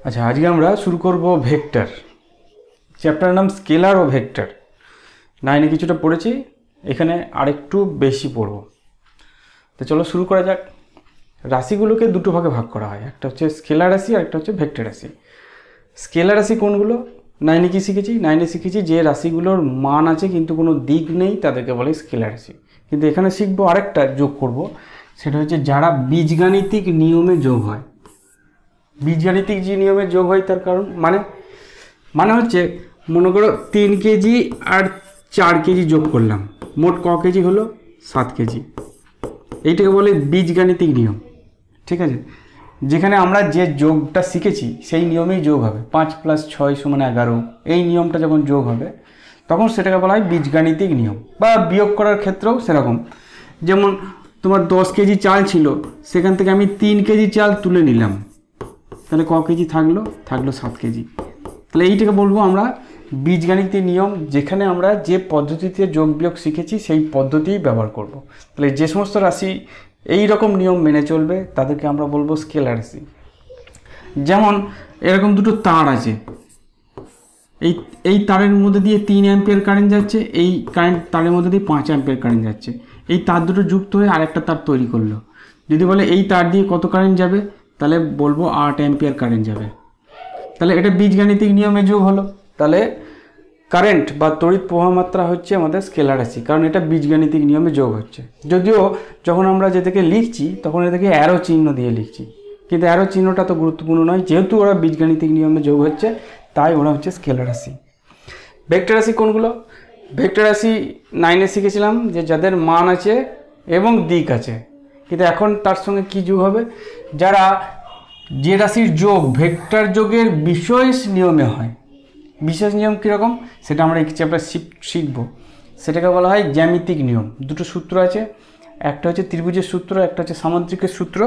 আচ্ছা, আজকে আমরা শুরু করব ভেক্টর। চ্যাপ্টারের নাম স্কেলার ও ভেক্টর। নাইনে কিছুটা পড়েছি, এখানে আরেকটু বেশি পড়ব। তো চলো শুরু করা যাক। রাশিগুলোকে দুটো ভাগে ভাগ করা হয়, একটা হচ্ছে স্কেলার রাশি আর একটা হচ্ছে ভেক্টর রাশি। স্কেলার রাশি কোনগুলো? নাইনে কি শিখেছি? নাইনে শিখেছি যে রাশিগুলোর মান আছে কিন্তু কোনো দিক নেই, তাদেরকে বলে স্কেলার রাশি। কিন্তু এখানে শিখবো আরেকটা, যোগ করব, সেটা হচ্ছে যারা বীজগাণিতিক নিয়মে যোগ হয়। বীজগাণিতিক যে নিয়মে যোগ হয় তার কারণ মানে হচ্ছে, মনে করো 3 কেজি আর 4 কেজি যোগ করলাম, মোট ক কেজি হলো? 7 কেজি। এইটাকে বলে বীজগাণিতিক নিয়ম। ঠিক আছে, যেখানে আমরা যে যোগটা শিখেছি সেই নিয়মেই যোগ হবে। 5 + 6 = 11, এই নিয়মটা যখন যোগ হবে তখন সেটাকে বলা হয় বীজগাণিতিক নিয়ম। বা বিয়োগ করার ক্ষেত্রেও সেরকম, যেমন তোমার 10 কেজি চাল ছিল, সেখান থেকে আমি 3 কেজি চাল তুলে নিলাম, তাহলে ক কেজি থাকলো? 7 কেজি। তাহলে এইটাকে বলবো আমরা বীজগাণিতিক নিয়ম, যেখানে আমরা যে পদ্ধতিতে যোগ বিয়োগ শিখেছি সেই পদ্ধতিই ব্যবহার করব। তাহলে যে সমস্ত রাশি এই রকম নিয়ম মেনে চলবে তাদেরকে আমরা বলবো স্কেলার রাশি। যেমন এরকম দুটো তার আছে, এই তারের মধ্যে দিয়ে 3 অ্যাম্পিয়ার কারেন্ট যাচ্ছে, এই তারের মধ্যে দিয়ে 5 অ্যাম্পিয়ার কারেন্ট যাচ্ছে। এই তার দুটো যুক্ত হয়ে আরেকটা তার তৈরি করলো। যদি বলে এই তার দিয়ে কত কারেন্ট যাবে, তাহলে বলবো 8 অ্যাম্পিয়ার কারেন্ট যাবে। তাহলে এটা বীজগাণিতিক নিয়মে যোগ হলো। তাহলে কারেন্ট বা তড়িৎ প্রবাহ মাত্রা হচ্ছে আমাদের স্কেলার রাশি, কারণ এটা বীজগাণিতিক নিয়মে যোগ হচ্ছে। যদিও যখন আমরা যেটাকে লিখছি তখন এটাকে অ্যারো চিহ্ন দিয়ে লিখছি, কিন্তু অ্যারো চিহ্নটা তো গুরুত্বপূর্ণ নয়, যেহেতু ওরা বীজগাণিতিক নিয়মে যোগ হচ্ছে তাই ওরা হচ্ছে স্কেলার রাশি। ভেক্টর রাশি কোনগুলো? ভেক্টর রাশি 9-এ শিখেছিলাম যে যাদের মান আছে এবং দিক আছে, কিন্তু এখন তার সঙ্গে কি যোগ হবে? যারা যে রাশির যোগ ভেক্টর যোগের বিশেষ নিয়মে হয়। বিশেষ নিয়ম কীরকম সেটা আমরা এই চ্যাপ্টারে শিখব। সেটাকে বলা হয় জ্যামিতিক নিয়ম। দুটো সূত্র আছে, একটা হচ্ছে ত্রিভুজের সূত্র, একটা হচ্ছে সামুদ্রিকের সূত্র।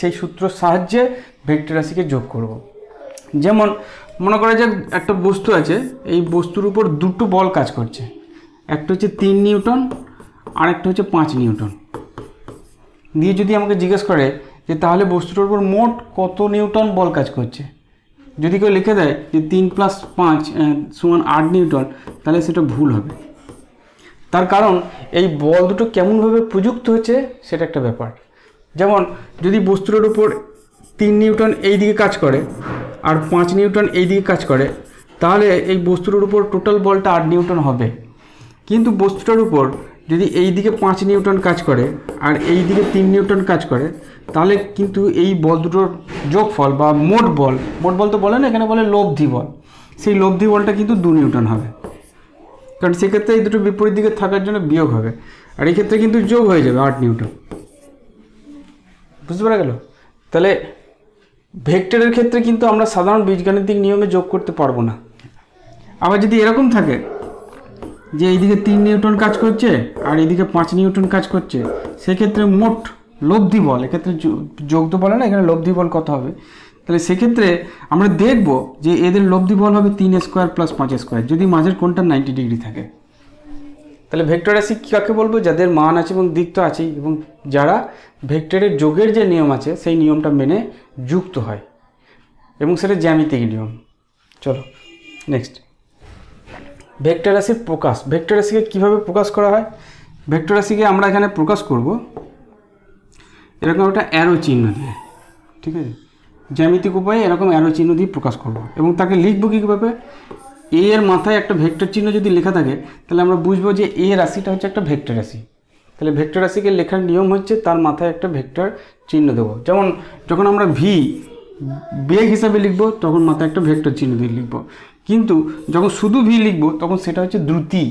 সেই সূত্রের সাহায্যে ভেক্টর রাশিকে যোগ করব। যেমন মনে করা যাক একটা বস্তু আছে, এই বস্তুর উপর দুটো বল কাজ করছে, একটা হচ্ছে 3 নিউটন আর একটা হচ্ছে 5 নিউটন। দিয়ে যদি আমাকে জিজ্ঞেস করে যে তাহলে বস্তুটার উপর মোট কত নিউটন বল কাজ করছে, যদি কেউ লিখে দেয় যে 3 + 5 = 8 নিউটন, তাহলে সেটা ভুল হবে। তার কারণ এই বল দুটো কেমনভাবে প্রযুক্ত হচ্ছে সেটা একটা ব্যাপার। যেমন যদি বস্তুটার উপর 3 নিউটন এই দিকে কাজ করে আর 5 নিউটন এই দিকে কাজ করে, তাহলে এই বস্তুটার উপর টোটাল বলটা 8 নিউটন হবে। কিন্তু বস্তুটার উপর যদি এই দিকে 5 নিউটন কাজ করে আর এই দিকে 3 নিউটন কাজ করে, তাহলে কিন্তু এই বল দুটোর যোগফল বা মোট বল তো বলে না, এখানে বলে লব্ধি বল, সেই লব্ধি বলটা কিন্তু 2 নিউটন হবে। কারণ সেক্ষেত্রে এই দুটো বিপরীত দিকে থাকার জন্য বিয়োগ হবে, আর এই ক্ষেত্রে কিন্তু যোগ হয়ে যাবে 8 নিউটন। বুঝতে পারা গেল? তাহলে ভেক্টরের ক্ষেত্রে কিন্তু আমরা সাধারণ বীজগাণিতিক নিয়মে যোগ করতে পারবো না। আবার যদি এরকম থাকে যে এইদিকে 3 নিউটন কাজ করছে আর এইদিকে 5 নিউটন কাজ করছে, সেক্ষেত্রে মোট লব্ধি বল, এক্ষেত্রে যোগ তো বলে না, এখানে লব্ধি বল কত হবে? তাহলে সেক্ষেত্রে আমরা দেখব যে এদের লব্ধি বল হবে 3 স্কোয়ার + 5 স্কোয়ার, যদি মাঝের কোণটা 90 ডিগ্রি থাকে। তাহলে ভেক্টর রাশি কাকে বলবো? যাদের মান আছে এবং দিক তো আছেই, এবং যারা ভেক্টরের যোগের যে নিয়ম আছে সেই নিয়মটা মেনে যুক্ত হয়, এবং সেটা জ্যামিতিক নিয়ম। চলো নেক্সট, ভেক্টর রাশির প্রকাশ। ভেক্টর রাশিকে কীভাবে প্রকাশ করা হয়? ভেক্টর রাশিকে আমরা এখানে প্রকাশ করব এরকম একটা অ্যারো চিহ্ন দিয়ে। ঠিক আছে, জ্যামিতিক উপায়ে এরকম অ্যারো চিহ্ন দিয়ে প্রকাশ করব, এবং তাকে লিখব কীভাবে? এ এর মাথায় একটা ভেক্টর চিহ্ন যদি লেখা থাকে, তাহলে আমরা বুঝবো যে এ রাশিটা হচ্ছে একটা ভেক্টর রাশি। তাহলে ভেক্টর রাশিকে লেখার নিয়ম হচ্ছে তার মাথায় একটা ভেক্টর চিহ্ন দেবো। যেমন যখন আমরা বেগ হিসাবে লিখব তখন মাথায় একটা ভেক্টর চিহ্ন দিয়ে লিখব, কিন্তু যখন শুধু লিখব তখন সেটা হচ্ছে দ্রুতি,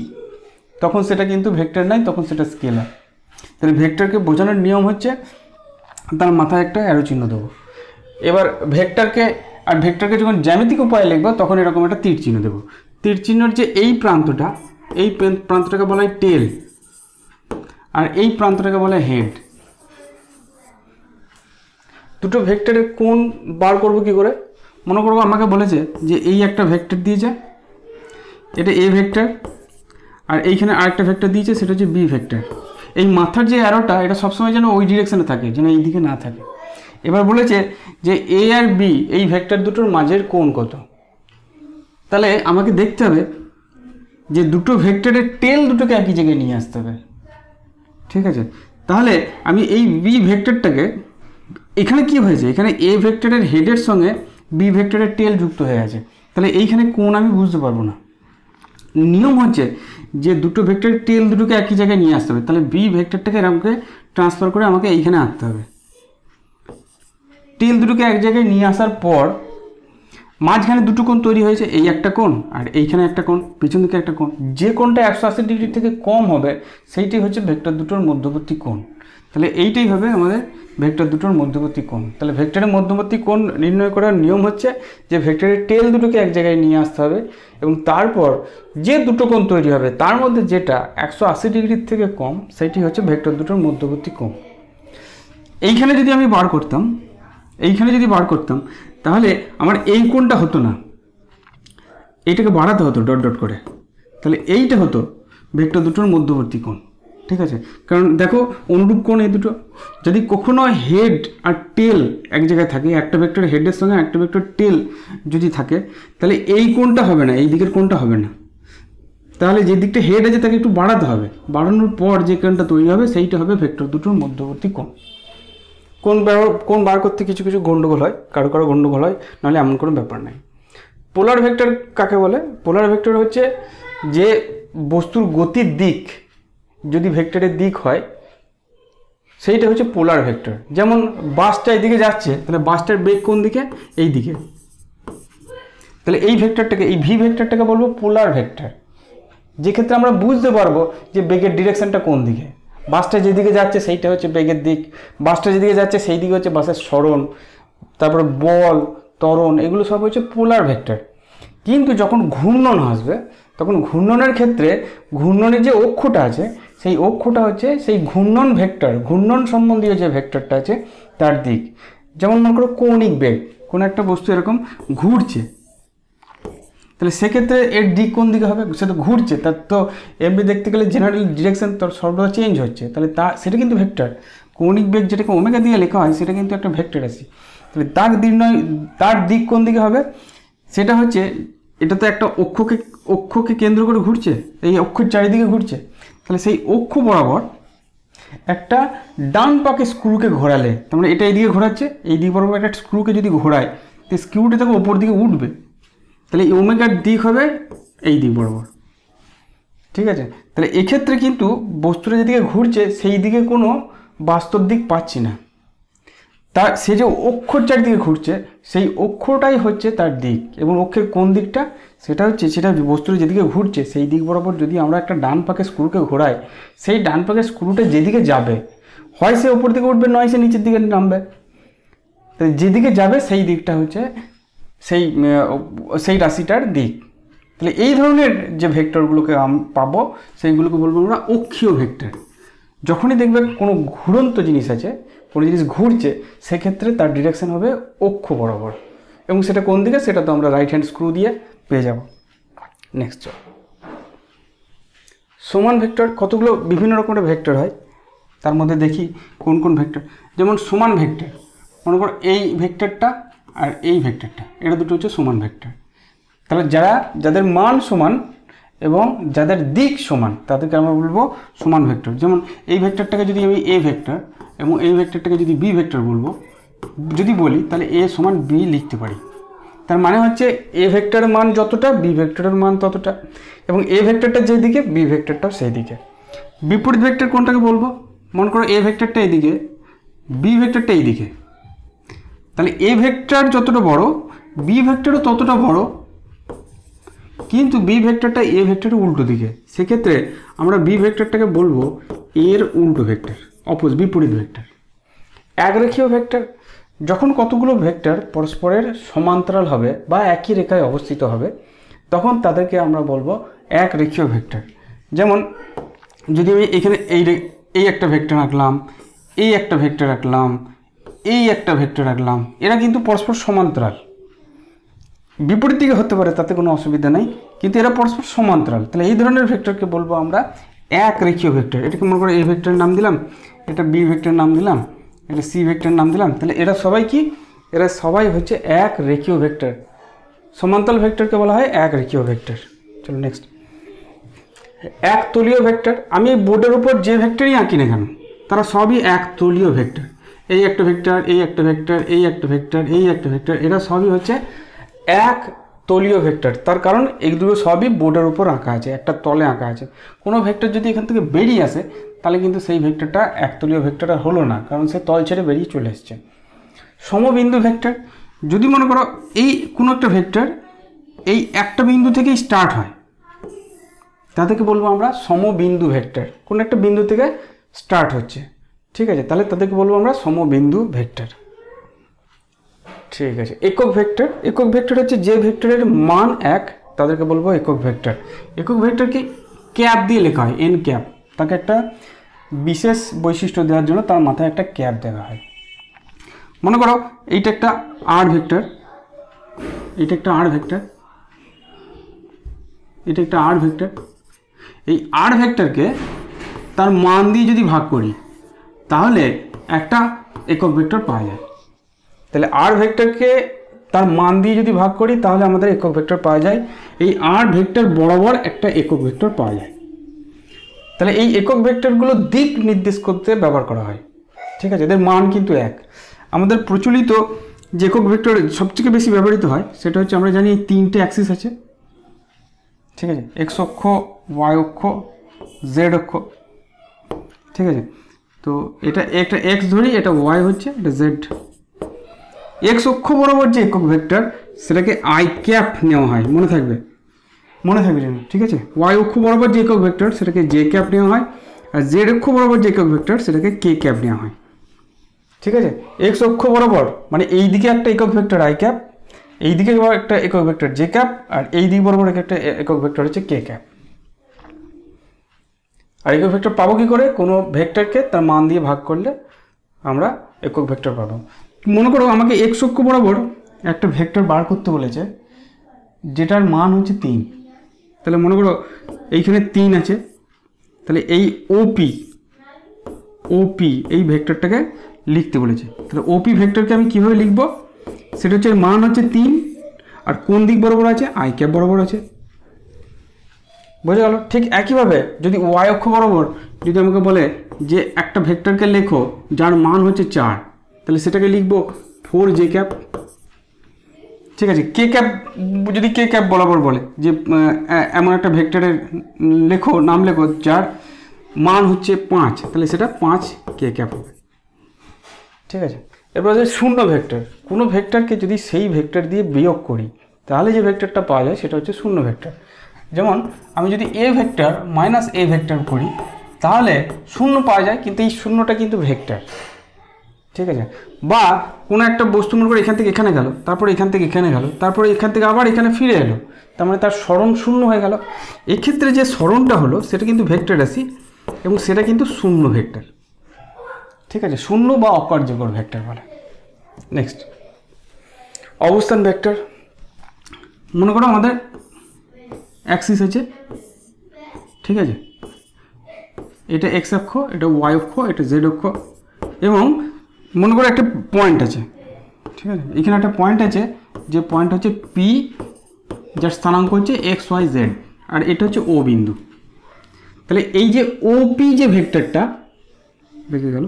তখন সেটা কিন্তু ভেক্টর নয়, তখন সেটা স্কেলার। তাহলে ভেক্টরকে বোঝানোর নিয়ম হচ্ছে তার মাথায় একটা অ্যারো চিহ্ন দেবো। এবার ভেক্টরকে যখন জ্যামিতিক উপায়ে লিখব তখন এরকম একটা তীর চিহ্ন দেবো। তীর চিহ্নর যে এই প্রান্তটাকে বলা হয় টেল, আর এই প্রান্তটাকে বলা হয় হেড। দুটো ভেক্টরের কোণ বার করবো কি করে? মনে করবো আমাকে বলেছে যে এই একটা ভেক্টর দিয়েছে, এটা এ ভেক্টর, আর এইখানে আরেকটা ভেক্টর দিয়েছে, সেটা হচ্ছে বি ভেক্টর। এই মাথার যে অ্যারোটা এটা সবসময় যেন ওই ডিরেকশানে থাকে, যেন এই দিকে না থাকে। এবার বলেছে যে এ আর বি এই ভেক্টর দুটোর মাঝের কোণ কত। তাহলে আমাকে দেখতে হবে যে দুটো ভেক্টরের টেল দুটোকে একই জায়গায় নিয়ে আসতে হবে, ঠিক আছে। তাহলে আমি এই বি ভেক্টরটাকে, এখানে কি হয়েছে, এখানে এ ভেক্টরের হেডের সঙ্গে বি ভেক্টরের টেল যুক্ত হয়ে আছে, তাহলে এইখানে কোণ আমি বুঝতে পারবো না। নিয়ম হচ্ছে যে দুটো ভেক্টরের টেল দুটোকে একই জায়গায় নিয়ে আসতে হবে, তাহলে বি ভেক্টরটাকে এরকমকে ট্রান্সফার করে আমাকে এইখানে আনতে হবে। টেল দুটোকে এক জায়গায় নিয়ে আসার পর মাঝখানে দুটো কোণ তৈরি হয়েছে, এই একটা কোণ আর এইখানে একটা কোণ, পিছন দিকে একটা কোণ। যে কোণটা 180 ডিগ্রি থেকে কম হবে সেইটাই হচ্ছে ভেক্টর দুটোর মধ্যবর্তী কোণ। তাহলে এইটাই হবে আমাদের ভেক্টর দুটোর মধ্যবর্তী কোণ। তাহলে ভেক্টরের মধ্যবর্তী কোণ নির্ণয় করার নিয়ম হচ্ছে যে ভেক্টরের টেল দুটোকে এক জায়গায় নিয়ে আসতে হবে এবং তারপর যে দুটো কোণ তৈরি হবে তার মধ্যে যেটা 180 ডিগ্রির থেকে কম সেটি হচ্ছে ভেক্টর দুটোর মধ্যবর্তী কোণ। এইখানে যদি আমি বার করতাম তাহলে আমার এই কোণটা হতো না, এইটাকে বাড়াতে হতো ডট ডট করে, তাহলে এইটা হতো ভেক্টর দুটোর মধ্যবর্তী কোণ, ঠিক আছে। কারণ দেখো অনুরূপ কোণ এই দুটো, যদি কখনো হেড আর টেল এক জায়গায় থাকে, একটা ভেক্টর হেডের সঙ্গে একটা ভেক্টর টেল যদি থাকে, তাহলে এই কোণটা হবে না, এই দিকের কোণটা হবে না। তাহলে যে দিকটা হেড আছে তাকে একটু বাড়াতে হবে, বাড়ানোর পর যে কোণটা তৈরি হবে সেইটা হবে ভেক্টর দুটোর মধ্যবর্তী কোণ। কোণ বার করতে কিছু কিছু গণ্ডগোল হয়, কারো কারো গণ্ডগোল হয়, নাহলে এমন কোনো ব্যাপার নাই। পোলার ভেক্টর কাকে বলে? পোলার ভেক্টর হচ্ছে যে বস্তুর গতির দিক যদি ভেক্টরের দিক হয় সেইটা হচ্ছে পোলার ভেক্টর। যেমন বাসটা এইদিকে যাচ্ছে, তাহলে বাসটার বেগ কোন দিকে? এই দিকে, তাহলে এই ভেক্টরটাকে, এই ভি ভেক্টরটাকে বলবো পোলার ভেক্টর। যে ক্ষেত্রে আমরা বুঝতে পারবো যে বেগের ডিরেকশনটা কোন দিকে, বাসটা যেদিকে যাচ্ছে সেইটা হচ্ছে বেগের দিক, বাসটা যেদিকে যাচ্ছে সেই দিকে হচ্ছে বাসের সরণ, তারপরে বল, ত্বরণ, এগুলো সব হচ্ছে পোলার ভেক্টর। কিন্তু যখন ঘূর্ণন আসবে তখন ঘূর্ণনের ক্ষেত্রে ঘূর্ণনের যে অক্ষটা আছে সেই অক্ষটা হচ্ছে সেই ঘূর্ণন ভেক্টর, ঘূর্ণন সম্বন্ধীয় যে ভেক্টরটা আছে তার দিক। যেমন মনে করো কৌণিক বেগ, কোনো একটা বস্তু এরকম ঘুরছে, তাহলে সেক্ষেত্রে এর দিক কোন দিকে হবে? সে তো ঘুরছে, তার তো এমনি দেখতে গেলে জেনারেল ডিরেকশন তার সর্বদা চেঞ্জ হচ্ছে, তাহলে সেটা কিন্তু ভেক্টর। কৌণিক বেগ যেটাকে ওমেগা দিয়ে লেখা হয় সেটা কিন্তু একটা ভেক্টর আছে। তাহলে তার দিক কোন দিকে হবে? সেটা হচ্ছে, এটা তো একটা অক্ষকে কেন্দ্র করে ঘুরছে, এই অক্ষের চারিদিকে ঘুরছে, তাহলে সেই অক্ষ বরাবর একটা ডান পাকে স্ক্রুকে ঘোরালে, তার মানে এটা এইদিকে ঘোরাচ্ছে, এই দিক বরাবর একটা স্ক্রুকে যদি ঘোরায় তো স্ক্রুটা তাকে ওপর দিকে উঠবে, তাহলে এই ওমেগার দিক হবে এই দিক বরাবর, ঠিক আছে। তাহলে এক্ষেত্রে কিন্তু বস্তুটা যেদিকে ঘুরছে সেই দিকে কোনো বাস্তব দিক পাচ্ছি না, তার সে যে অক্ষর চারদিকে ঘুরছে সেই অক্ষটাই হচ্ছে তার দিক, এবং অক্ষের কোন দিকটা সেটা বস্তুটা যেদিকে ঘুরছে সেই দিক বরাবর যদি আমরা একটা ডান পাকে স্ক্রুকে ঘোরাই, সেই ডান পাকে স্ক্রুটা যেদিকে যাবে হয় সে ওপর দিকে উঠবে, নয় সে নিচের দিকে নামবে, তাই যেদিকে যাবে সেই দিকটা হচ্ছে সেই রাশিটার দিক। তাহলে এই ধরনের যে ভেক্টরগুলোকে পাবো সেইগুলোকে বলবো আমরা অক্ষীয় ভেক্টর। যখনই দেখবে কোনো ঘুরন্ত জিনিস আছে, কোনো জিনিস ঘুরছে, সেক্ষেত্রে তার ডিরেকশন হবে অক্ষ বরাবর, এবং সেটা কোন দিকে সেটা তো আমরা রাইট হ্যান্ড স্ক্রু দিয়ে পেয়ে যাব। নেক্সট, সমান ভেক্টর কতগুলো বিভিন্ন রকমের ভেক্টর হয়, তার মধ্যে দেখি কোন কোন ভেক্টর। যেমন সমান ভেক্টর, মনে করো এই ভেক্টরটা আর এই ভেক্টরটা, এটা দুটো হচ্ছে সমান ভেক্টর। তাহলে যাদের মান সমান এবং যাদের দিক সমান তাদেরকে আমরা বলবো সমান ভেক্টর। যেমন এই ভেক্টরটাকে যদি আমি এ ভেক্টর এবং এই ভেক্টরটাকে যদি বি ভেক্টর বলি, তাহলে এ সমান বি লিখতে পারি। তার মানে হচ্ছে এ ভেক্টরের মান যতটা বি ভেক্টরের মান ততটা, এবং এ ভেক্টরটা যেদিকে বি ভেক্টরটাও সেই দিকে। বিপরীত ভেক্টর কোনটাকে বলবো? মনে করো এ ভেক্টরটা এইদিকে, বি ভেক্টরটা এইদিকে, তাহলে এ ভেক্টর যতটা বড় বি ভেক্টরও ততটা বড়, কিন্তু বি ভেক্টরটা এ ভেক্টরের উল্টো দিকে, সেক্ষেত্রে আমরা বি ভেক্টরটাকে বলবো এর উল্টো ভেক্টর, বিপরীত ভেক্টর। একরেখীয় ভেক্টর, যখন কতগুলো ভেক্টর পরস্পরের সমান্তরাল হবে বা একই রেখায় অবস্থিত হবে তখন তাদেরকে আমরা বলবো একরেখীয় ভেক্টর। যেমন যদি আমি এখানে এই একটা ভেক্টর আঁকলাম, এই একটা ভেক্টর আঁকলাম, এই একটা ভেক্টর আঁকলাম, এরা কিন্তু পরস্পর সমান্তরাল, বিপরীত দিকে হতে পারে তাতে কোনো অসুবিধা নেই, কিন্তু এরা পরস্পর সমান্তরাল, তাহলে এই ধরনের ভেক্টরকে বলবো আমরা এক রেখীয় ভেক্টর। এটাকে মনে করো এ ভেক্টরের নাম দিলাম, এটা বি ভেক্টরের নাম দিলাম, এটা সি ভেক্টর নাম দিলাম। তাহলে এরা সবাই কি, এরা সবাই হচ্ছে এক রেখীয় ভেক্টর। সমান্তরাল ভেক্টরকে বলা হয় এক রেখীয় ভেক্টর। চলো নেক্সট, এক তলীয় ভেক্টর। আমি এই বোর্ডের উপর যে ভেক্টরই আঁকি না কেন তারা সবই এক তলীয় ভেক্টর। এই একটা ভেক্টর, এই একটা ভেক্টর, এই একটা ভেক্টর, এই একটা ভেক্টর, এরা সবই হচ্ছে এক তলীয় ভেক্টর। তার কারণ এগুলো সবই বোর্ডের উপর আঁকা আছে, একটা তলে আঁকা আছে। কোনো ভেক্টর যদি এখান থেকে বেরিয়ে আসে তাহলে কিন্তু সেই ভেক্টরটা একতলীয় ভেক্টর আর হলো না, কারণ সে তল ছেড়ে বেরিয়ে চলে এসছে। সমবিন্দু ভেক্টর, যদি মনে করো এই কোনো একটা ভেক্টর এই একটা বিন্দু থেকেই স্টার্ট হয়, তাদেরকে বলবো আমরা সমবিন্দু ভেক্টর। কোনো একটা বিন্দু থেকে স্টার্ট হচ্ছে, ঠিক আছে, তাহলে তাদেরকে বলবো আমরা সমবিন্দু ভেক্টর। ঠিক আছে, একক ভেক্টর। একক ভেক্টর হচ্ছে যে ভেক্টরের মান এক, তাদেরকে বলবো একক ভেক্টর। একক ভেক্টরকে ক্যাপ দিয়ে লেখা হয়, এন ক্যাপ। তাকে একটা বিশেষ বৈশিষ্ট্য দেওয়ার জন্য তার মাথায় একটা ক্যাপ দেওয়া হয়। মনে করো এইটা একটা আর ভেক্টর, এটা একটা আর ভেক্টর, এটা একটা আর ভেক্টর। এই আর ভেক্টরকে তার মান দিয়ে যদি ভাগ করি তাহলে একটা একক ভেক্টর পাওয়া যায়। তাহলে আর ভেক্টরকে তার মান দিয়ে যদি ভাগ করি তাহলে আমাদের একক ভেক্টর পাওয়া যায়। এই আর ভেক্টর বরাবর একটা একক ভেক্টর পাওয়া যায়। তাহলে এই একক ভেক্টরগুলো দিক নির্দেশ করতে ব্যবহার করা হয়, ঠিক আছে, এদের মান কিন্তু এক। আমাদের প্রচলিত যে একক ভেক্টর সবথেকে বেশি ব্যবহৃত হয় সেটা হচ্ছে, আমরা জানি এই তিনটে অ্যাক্সিস আছে, ঠিক আছে, এক্স অক্ষ, ওয়াই অক্ষ, জেড অক্ষ, ঠিক আছে। তো এটা একটা এক্স ধরি, এটা ওয়াই হচ্ছে, এটা জেড। এক্স অক্ষ বরাবর যে একক ভেক্টর সেটাকে আই ক্যাপ নেওয়া হয়, মনে থাকবে যেন, ঠিক আছে। ওয়াই অক্ষ বরাবর যে একক ভেক্টর সেটাকে জে ক্যাপ নেওয়া হয়, আর জেড অক্ষ বরাবর যে একক ভেক্টর সেটাকে কে ক্যাপ নেওয়া হয়, ঠিক আছে। এক্স অক্ষ বরাবর মানে এই দিকে একটা একক ভেক্টর আই ক্যাপ, এই দিকে একটা একক ভেক্টর জে ক্যাপ, আর এই দিক বরাবর একটা একক ভেক্টর হচ্ছে কে ক্যাপ। আর একক ভেক্টর পাবো কি করে? কোনো ভেক্টরকে তার মান দিয়ে ভাগ করলে আমরা একক ভেক্টর পাবো। মনে করো আমাকে এক্স অক্ষ বরাবর একটা ভেক্টর বার করতে বলেছে যেটার মান হচ্ছে 3। তাহলে মনে করো এইখানে 3 আছে, তাহলে এই ওপি এই ভেক্টরটাকে লিখতে বলেছে। তাহলে ওপি ভেক্টরকে আমি কীভাবে লিখব? সেটা হচ্ছে মান হচ্ছে 3, আর কোন দিক বরাবর আছে? আই ক্যাপ বরাবর আছে, বোঝা গেল? ঠিক একইভাবে যদি ওয়াই অক্ষ বরাবর যদি আমাকে বলে যে একটা ভেক্টরকে লেখো যার মান হচ্ছে 4, তাহলে সেটাকে লিখব 4 জে ক্যাপ, ঠিক আছে। কে ক্যাপ যদি কে ক্যাপ বরাবর বলে যে এমন একটা ভেক্টরের নাম লেখো যার মান হচ্ছে 5, তাহলে সেটা 5 কে ক্যাপ হবে, ঠিক আছে। এরপর হচ্ছে শূন্য ভেক্টর। কোনো ভেক্টরকে যদি সেই ভেক্টর দিয়ে বিয়োগ করি তাহলে যে ভেক্টরটা পাওয়া যায় সেটা হচ্ছে শূন্য ভেক্টর। যেমন আমি যদি এ ভেক্টর মাইনাস এ ভেক্টর করি তাহলে শূন্য পাওয়া যায়, কিন্তু এই শূন্যটা কিন্তু ভেক্টর, ঠিক আছে। বা কোনো একটা বস্তু মনে করে এখান থেকে এখানে গেল, তারপরে এখান থেকে এখানে গেল, তারপরে এখান থেকে আবার এখানে ফিরে এলো, তার মানে তার সরণ শূন্য হয়ে গেল। এক্ষেত্রে যে সরণটা হলো সেটা কিন্তু ভেক্টর রাশি এবং সেটা কিন্তু শূন্য ভেক্টর, ঠিক আছে, শূন্য বা অকার্যকর ভেক্টর বলে। নেক্সট, অবস্থান ভেক্টর। মনে করো আমাদের অ্যাক্সিস আছে, ঠিক আছে, এটা এক্স অক্ষ, এটা ওয়াই অক্ষ, এটা জেড অক্ষ, এবং মনে করো একটা পয়েন্ট আছে, ঠিক আছে, এখানে একটা পয়েন্ট আছে, যে পয়েন্ট হচ্ছে পি, যার স্থানাঙ্ক হচ্ছে এক্স ওয়াই জেড, আর এটা হচ্ছে ও বিন্দু। তাহলে এই যে ওপি যে ভেক্টরটা দেখে গেল,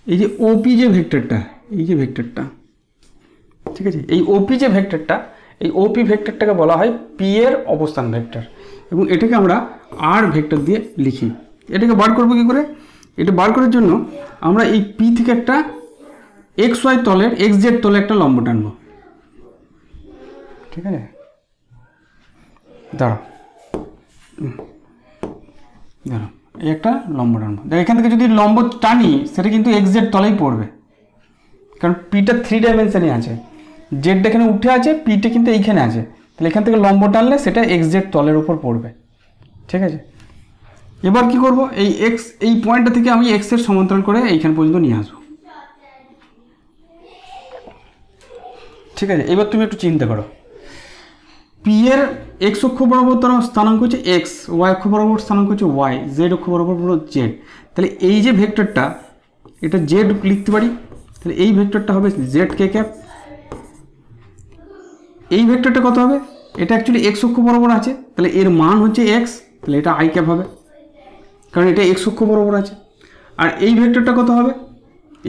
এই যে ওপি যে ভেক্টরটা, এই যে ভেক্টরটা, ঠিক আছে, এই ওপি যে ভেক্টরটা, এই ওপি ভেক্টরটাকে বলা হয় পি এর অবস্থান ভেক্টর, এবং এটাকে আমরা আর ভেক্টর দিয়ে লিখি। এটাকে বার করবো কী করে? এটা বার করার জন্য আমরা এই পি থেকে একটা এক্স ওয়াই তলের এক্স জেড তলে একটা লম্ব টানবো, ঠিক আছে। দাঁড়াও এই একটা লম্ব টানবো। দেখ এখান থেকে যদি লম্ব টানি সেটা কিন্তু এক্স জেড তলেই পড়বে, কারণ পিটা 3 ডাইমেনশনে আছে, জেডটা এখানে উঠে আছে, পিটা কিন্তু এইখানে আছে, তাহলে এখান থেকে লম্ব টানলে সেটা এক্স জেড তলের উপর পড়বে, ঠিক আছে। এবার কি করব? এই এক্স, এই পয়েন্টটা থেকে আমি এক্স এর সমান্তরাল করে এইখান পর্যন্ত নিয়ে আসবো, ঠিক আছে। এবার তুমি একটু চিন্তা করো, পি এর এক্স অক্ষ বরাবর তার স্থানাঙ্ক হচ্ছে এক্স, ওয়াই অক্ষ বরাবর স্থানাঙ্ক হচ্ছে ওয়াই, জেড অক্ষ বরাবর জেড। তাহলে এই যে ভেক্টরটা, এটা জেড লিখতে পারি, তাহলে এই ভেক্টরটা হবে জেড কে ক্যাপ। এই ভেক্টরটা কত হবে, এটা অ্যাকচুয়ালি এক্স অক্ষ বরাবর আছে, তাহলে এর মান হচ্ছে এক্স, তাহলে এটা আই ক্যাপ হবে, কারণ এটা এক্স অক্ষ বরাবর আছে। আর এই ভেক্টরটা কত হবে,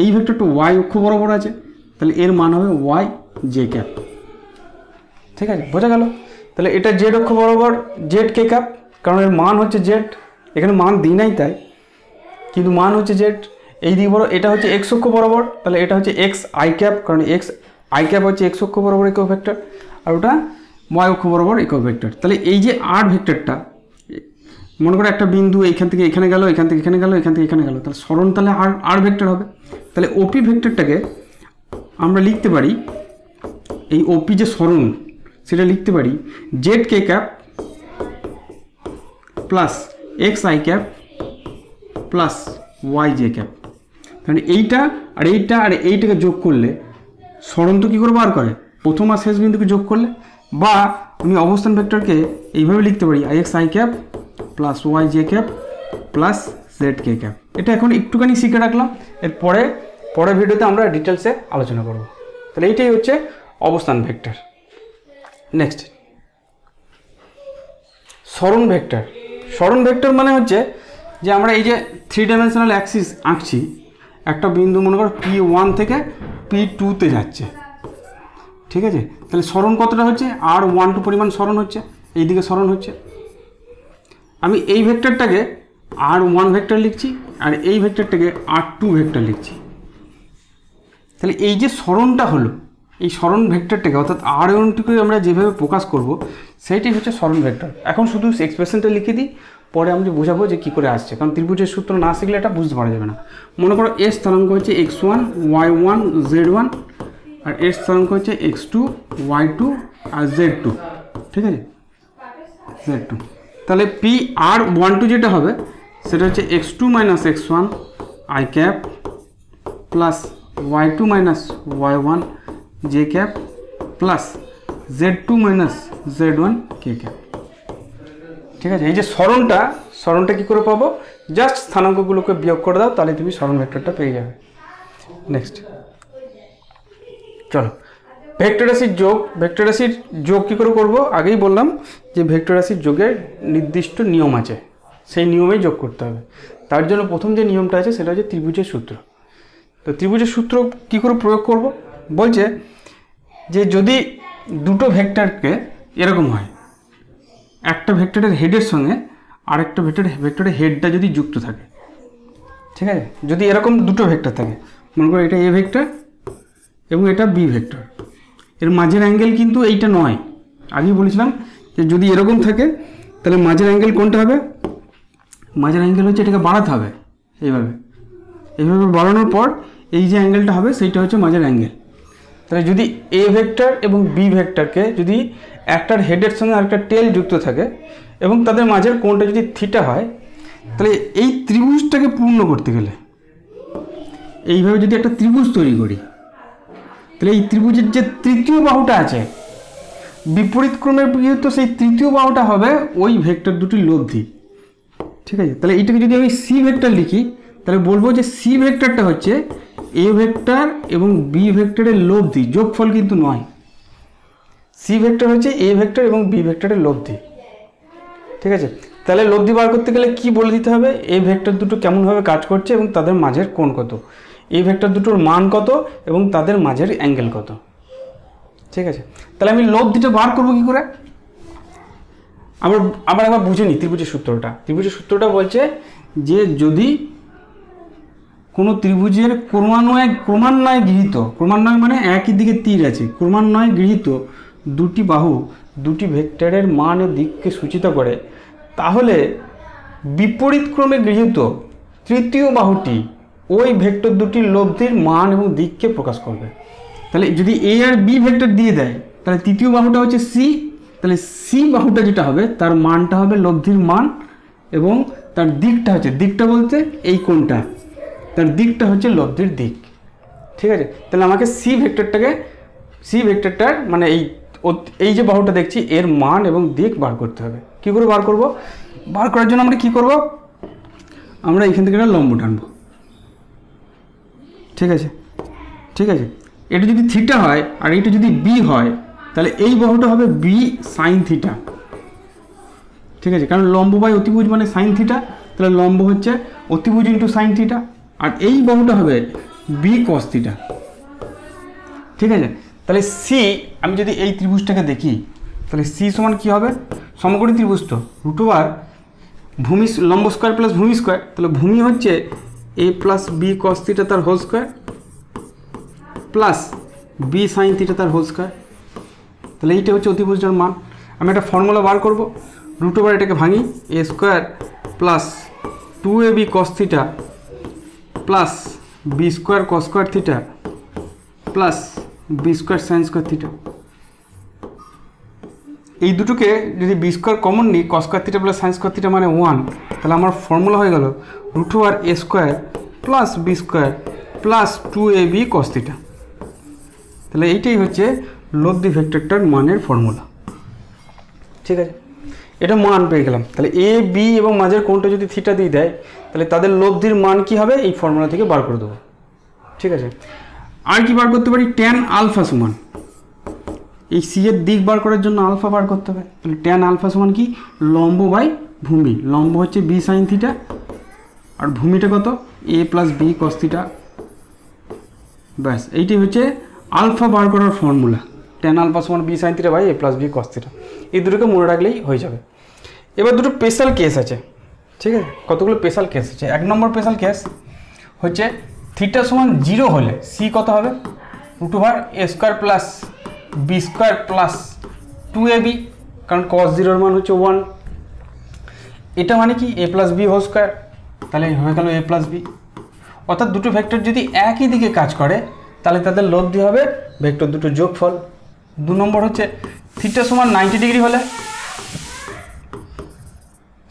এই ভেক্টরটা ওয়াই অক্ষ বরাবর আছে, তাহলে এর মান হবে ওয়াই জে ক্যাপ। ঠিক আছে, বোঝা গেল? তাহলে এটা জেড অক্ষ বরাবর জেড কে ক্যাপ, কারণ এর মান হচ্ছে জেড, এখানে মান দিই নাই তাই, কিন্তু মান হচ্ছে জেড। এই দিক বড়, এটা হচ্ছে এক্স অক্ষ বরাবর, তাহলে এটা হচ্ছে এক্স আই ক্যাপ, কারণ এক্স আই ক্যাপ হচ্ছে এক্স অক্ষ বরাবর একক ভেক্টর, আর ওটা ওয়াই অক্ষ বরাবর একক ভেক্টর। তাহলে এই যে আর ভেক্টরটা, মনে করে একটা বিন্দু এইখান থেকে এখানে গেল, এখান থেকে এখানে গেল, এখান থেকে এখানে গেল, তাহলে সরণ তাহলে আর ভেক্টর হবে। তাহলে ওপি ভেক্টরটাকে আমরা লিখতে পারি, এই ওপি যে সরণ সেটা লিখতে পারি Z K cap plus X I cap plus Y J cap. তাহলে এইটা আর এইটা আর এইটাকে যোগ করলে সরণ তো কী করে বার করে, প্রথম আর শেষ বিন্দুকে যোগ করলে, বা আমি অবস্থান ভেক্টরকে এইভাবে লিখতে পারি I X I cap plus Y J cap plus Z K cap. এটা এখন একটুখানি শিখে রাখলাম, এরপরে পরের ভিডিওতে আমরা ডিটেলসে আলোচনা করব। তাহলে এইটাই হচ্ছে অবস্থান ভেক্টর। নেক্সট, সরণ ভেক্টর। সরণ ভেক্টর মানে হচ্ছে যে আমরা এই যে 3 ডাইমেনশনাল অ্যাক্সিস আঁকছি, একটা বিন্দু মনে করো P1 থেকে P2তে যাচ্ছে, ঠিক আছে? তাহলে সরণ কতটা হচ্ছে, R12 পরিমাণ সরণ হচ্ছে, এইদিকে সরণ হচ্ছে। আমি এই ভেক্টরটাকে R1 ভেক্টর লিখছি, আর এই ভেক্টরটাকে R2 ভেক্টর লিখছি। তাহলে এই যে সরণটা হলো, এই সরণ ভেক্টরটাকে অর্থাৎ R1কে আমরা যেভাবে প্রকাশ করব সেইটাই হচ্ছে সরণ ভেক্টর। এখন শুধু এক্সপ্রেশনটা লিখে দিই, পরে আমরা বোঝাবো যে কী করে আসছে, কারণ ত্রিভুজের সূত্র না শিখলে এটা বুঝতে পারা যাবে না। মনে করো এর স্থানাঙ্ক হচ্ছে x1 y1 z1, আর এর স্থানাঙ্ক হচ্ছে x2 y2 আর z2, ঠিক আছে? z2। তাহলে PR12 যেটা হবে সেটা হচ্ছে x2 minus x1 I cap plus y2 minus y1 J cap plus z2 minus z1 K cap. ঠিক আছে, এই যে সরণটা কী করে পাবো, জাস্ট স্থানাঙ্কগুলোকে বিয়োগ করে দাও, তাহলে তুমি সরণ ভেক্টরটা পেয়ে যাবে। নেক্সট চলো, ভেক্টর রাশির যোগ। ভেক্টর রাশির যোগ কী করে করব, আগেই বললাম যে ভেক্টর রাশির যোগের নির্দিষ্ট নিয়ম আছে, সেই নিয়মেই যোগ করতে হবে। তার জন্য প্রথম যে নিয়মটা আছে সেটা হচ্ছে ত্রিভুজের সূত্র। তো ত্রিভুজের সূত্র কী করে প্রয়োগ করব, বলছে যে যদি দুটো ভেক্টরকে এরকম হয়, একটা ভেক্টরের হেডের সঙ্গে আরেকটা ভেক্টরের হেডটা যদি যুক্ত থাকে, ঠিক আছে? যদি এরকম দুটো ভেক্টর থাকে, মনে করো এটা এ ভেক্টর এবং এটা বি ভেক্টর, এর মাঝের অ্যাঙ্গেল কিন্তু এইটা নয়। আগেই বলেছিলাম যে যদি এরকম থাকে তাহলে মাঝের অ্যাঙ্গেল কোনটা হবে, মাঝের অ্যাঙ্গেল হচ্ছে এটাকে বাড়াতে হবে, এইভাবে বাড়ানোর পর এই যে অ্যাঙ্গেলটা হবে সেইটা হচ্ছে মাঝের অ্যাঙ্গেল। তাহলে যদি এ ভেক্টর এবং বি ভেক্টরকে যদি একটার হেডের সঙ্গে আরেকটা টেল যুক্ত থাকে এবং তাদের মাঝের কোণটা যদি থিটা হয়, তাহলে এই ত্রিভুজটাকে পূর্ণ করতে গেলে এইভাবে যদি একটা ত্রিভুজ তৈরি করি, তাহলে এই ত্রিভুজের যে তৃতীয় বাহুটা আছে বিপরীত ক্রমের গৃহীত, সেই তৃতীয় বাহুটা হবে ওই ভেক্টর দুটির লব্ধি, ঠিক আছে? তাহলে এইটাকে যদি আমি সি ভেক্টর লিখি, তাহলে বলবো যে সি ভেক্টরটা হচ্ছে এ ভেক্টর এবং বি ভেক্টরের লব্ধি, যোগফল কিন্তু নয়। সি ভেক্টর হচ্ছে এ ভেক্টর এবং বি ভেক্টরের লব্ধি, ঠিক আছে? তাহলে লব্ধি বার করতে গেলে কি বলে দিতে হবে, এই ভেক্টর দুটো কেমনভাবে কাজ করছে এবং তাদের মাঝের কোণ কত, এই ভেক্টর দুটোর মান কত এবং তাদের মাঝের অ্যাঙ্গেল কত, ঠিক আছে? তাহলে আমি লব্ধিটা বার করবো কী করে, আবার একবার বুঝে নিই ত্রিভুজের সূত্রটা। ত্রিভুজের সূত্রটা বলছে যে যদি কোনো ত্রিভুজের ক্রমান্বয়ে গৃহীত, ক্রমান্বয় মানে একই দিকে তীর আছে, ক্রমান্বয়ে গৃহীত দুটি বাহু দুটি ভেক্টরের মান ও দিককে সূচিত করে, তাহলে বিপরীত ক্রমে গৃহীত তৃতীয় বাহুটি ওই ভেক্টর দুটির লব্ধির মান এবং দিককে প্রকাশ করবে। তাহলে যদি এ আর বি ভেক্টর দিয়ে দেয়, তাহলে তৃতীয় বাহুটা হচ্ছে সি, তাহলে সি বাহুটা যেটা হবে তার মানটা হবে লব্ধির মান এবং তার দিকটা হচ্ছে, দিকটা বলতে এই কোণটা, তার দিকটা হচ্ছে লব্ধির দিক, ঠিক আছে? তাহলে আমাকে সি ভেক্টরটার মানে এই এই যে বাহুটা দেখছি এর মান এবং দিক বার করতে হবে। কী করে বার করব? বার করার জন্য আমরা কী করব? আমরা এখান থেকে একটা লম্ব টানব। ঠিক আছে, ঠিক আছে। এটা যদি থিটা হয় আর এটা যদি বি হয়, তাহলে এই বাহুটা হবে বি সাইন থিটা। ঠিক আছে, কারণ লম্ব বাই অতিভুজ মানে সাইন থিটা, তাহলে লম্ব হচ্ছে অতিভুজ ইন্টু সাইন থিটা। আর এই বাহুটা হবে বি কস থিটা। ঠিক আছে, তাহলে সি, আমি যদি এই ত্রিভুজটাকে দেখি, তাহলে সি সমান কী হবে? সমকোণী ত্রিভুজ তো, রুট ওভার ভূমি লম্ব স্কোয়ার প্লাস ভূমি স্কোয়ার, তাহলে ভূমি হচ্ছে A plus B cos theta তার whole square plus B sine theta তার হোল স্কোয়ার। তাহলে এইটা হচ্ছে অতিভুজটার মান। আমি একটা ফর্মুলা বার করব, রুট ওভার এটাকে ভাঙি, a square plus 2ab cos theta plus B square cos square theta plus B square sine square theta. এই দুটোকে যদি বি স্কোয়ার কমন নিই, cos square theta plus sine square theta মানে 1, তাহলে আমার ফর্মুলা হয়ে গেল রুট ওভার এ square plus B square plus 2ab cos theta. তাহলে এইটাই হচ্ছে লব্ধি ভেক্টরটার মানের ফর্মুলা। ঠিক আছে, এটা মান পেয়ে গেলাম। তাহলে এ বি এবং মাঝের কোণটা যদি থিটা দিয়ে দেয়, তাহলে তাদের লব্ধির মান কি হবে এই ফর্মুলা থেকে বার করে দেবো। ঠিক আছে, আর কি বার করতে পারি? ট্যান আলফা সমান, এই সি এর দিক বার করার জন্য আলফা বার করতে হবে। তাহলে ট্যান আলফা সমান কি? লম্ব বাই ভূমি। লম্ব হচ্ছে বি সাইন থিটা আর ভূমিটা কত? A plus B cos theta. ব্যাস, এইটাই হচ্ছে আলফা বার করার ফর্মুলা। ট্যান আলফা সমান B sine theta by A plus B cos theta. এই দুটোকে মনে রাখলেই হয়ে যাবে। এবার দুটো স্পেশাল কেস আছে। ঠিক আছে, কতগুলো স্পেশাল কেস আছে। 1 নম্বর স্পেশাল কেস হচ্ছে থিটা সমান 0 হলে সি কত হবে? রুট ওভার এ square plus B square plus 2ab, কারণ cos 0 এর মান হচ্ছে 1। এটা মানে কি? এ প্লাস বি হোল স্কোয়ার, তাহলে হয়ে গেল এ প্লাস বি। অর্থাৎ দুটো ভেক্টর যদি একই দিকে কাজ করে, তাহলে তাদের লব্ধি হবে ভেক্টর দুটো যোগফল। 2 নম্বর হচ্ছে থিটা সমান 90 ডিগ্রি হলে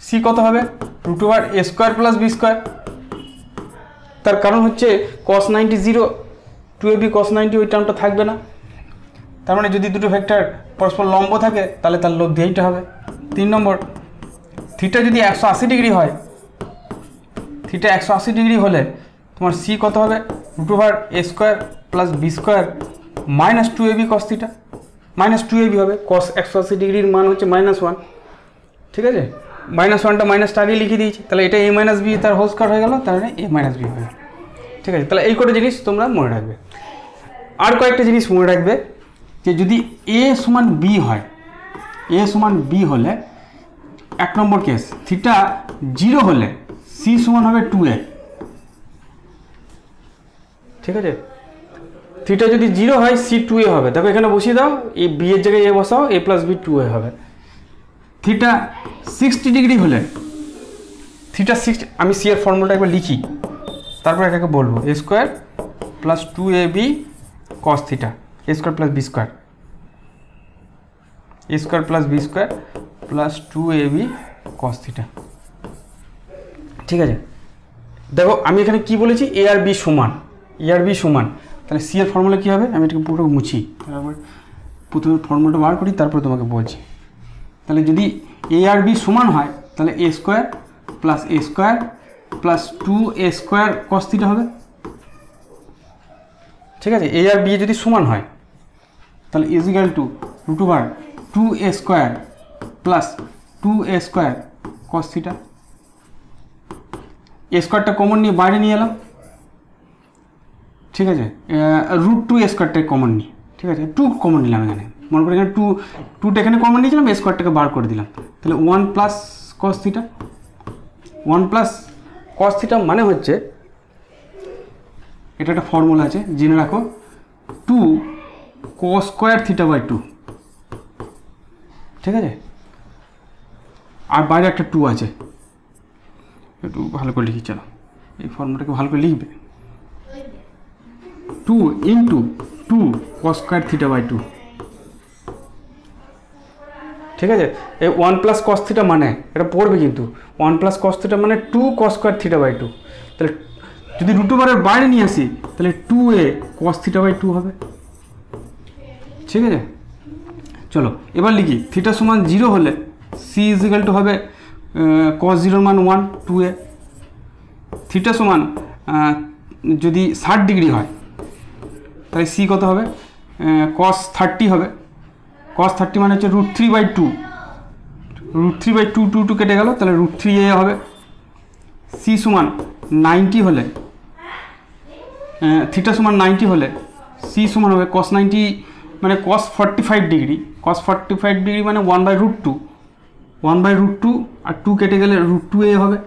সি কত হবে? রুট ওভার এ স্কোয়ার প্লাস বি স্কোয়ার। তার কারণ হচ্ছে cos 90 0, 2ab cos 90 ওই টার্মটা থাকবে না। তার মানে যদি দুটো ভেক্টর পরস্পর লম্ব থাকে, তাহলে তার লব্ধি এইটা হবে। 3 নম্বর, থিটা যদি 180 ডিগ্রি হয়, থিটা 180 ডিগ্রি হলে তোমার সি কত হবে? রুট ওভার এ square plus B square minus 2ab cos theta. Minus 2ab হবে, কস 180 ডিগ্রির মান হচ্ছে -1। ঠিক আছে, -1টা মাইনাসটা আগে লিখে দিয়েছি, তাহলে এটা a মাইনাস বি তার হোল স্কোয়ার হয়ে গেল, তাহলে a মাইনাস বি হয়ে গেল। ঠিক আছে, তাহলে এই কটা জিনিস তোমরা মনে রাখবে। আর কয়েকটা জিনিস মনে রাখবে, যে যদি a সমান b হয়, a সমান b হলে 1 নম্বর কেস, থিটা 0 হলে c সমান হবে 2a। ঠিক আছে, থিটা যদি 0 হয় c 2a হবে। দেখো এখানে বসিয়ে দাও, এই b এর জায়গায় a বসাও, a প্লাস b 2a হবে। থিটা 60 ডিগ্রি হলে, থিটা 60, আমি c এর ফর্মুলাটা একবার লিখি, তারপর এটাকে বলবো। A square plus 2ab cos theta, a square plus B square, a square plus B square plus 2ab cos theta. ঠিক আছে, দেখো আমি এখানে কি বলেছি? এ আর বি সমান, এ আর বি সমান। তাহলে সি এর ফর্মুলা কী হবে? আমি এটাকে পুরো মুছি, তারপর প্রথমে ফর্মুলাটা বার করি, তারপর তোমাকে বলছি। তাহলে যদি এ আর বি সমান হয়, তাহলে a square plus 2a square cos theta হবে। ঠিক আছে, এ আর বি যদি সমান হয়, তাহলে is equal to root over 2a square plus 2a square cos theta. A স্কোয়ারটা কমন নিয়ে বাইরে নিয়ে এলাম। ঠিক আছে, রুট 2a স্কোয়ারটা কমন নিই। ঠিক আছে, 2 কমন নিলাম এখানে, মনে করি এখানে 2টা এখানে কমন নিয়েছিলাম, এ স্কোয়ারটাকে বার করে দিলাম। তাহলে 1 plus cos theta, 1 plus cos theta মানে হচ্ছে, এটা একটা ফর্মুলা আছে জেনে রাখো, 2 cos স্কোয়ার থিটা বাই 2। ঠিক আছে, আর বাইরে একটা 2 আছে, একটু ভালো করে লিখি, চলো এই ফর্মুলাটাকে ভালো করে লিখবে। 2 into 2 cos square theta by 2। ঠিক আছে, এই 1 প্লাস কস থিটা মানে, এটা পড়বে কিন্তু, 1 প্লাস কস থিটা মানে 2 cos স্কোয়ার থিটা বাই 2। তাহলে যদি রুট ওভারের বাইরে নিয়ে আসি, তাহলে 2a cos থিটা বাই 2 হবে। ঠিক আছে, চলো এবার লিখি থিটা সমান 0 হলে সি ইজ ইকাল টু হবে cos 0 মান 1 2a। থিটা সমান যদি 60 ডিগ্রি হয় তাহলে সি কত হবে cos 30 হবে। cos 30 মানে হচ্ছে √3/2, √3/2 2 কেটে গেল, তাহলে √3a হবে। সি সমান 90 হলে থিটা সমান 90 হলে সি সমান হবে cos 90 মানে cos 45 ডিগ্রি, cos 45 ডিগ্রি মানে 1/√2, 1/√2 আর 2 কেটে গেলে √2a হবে।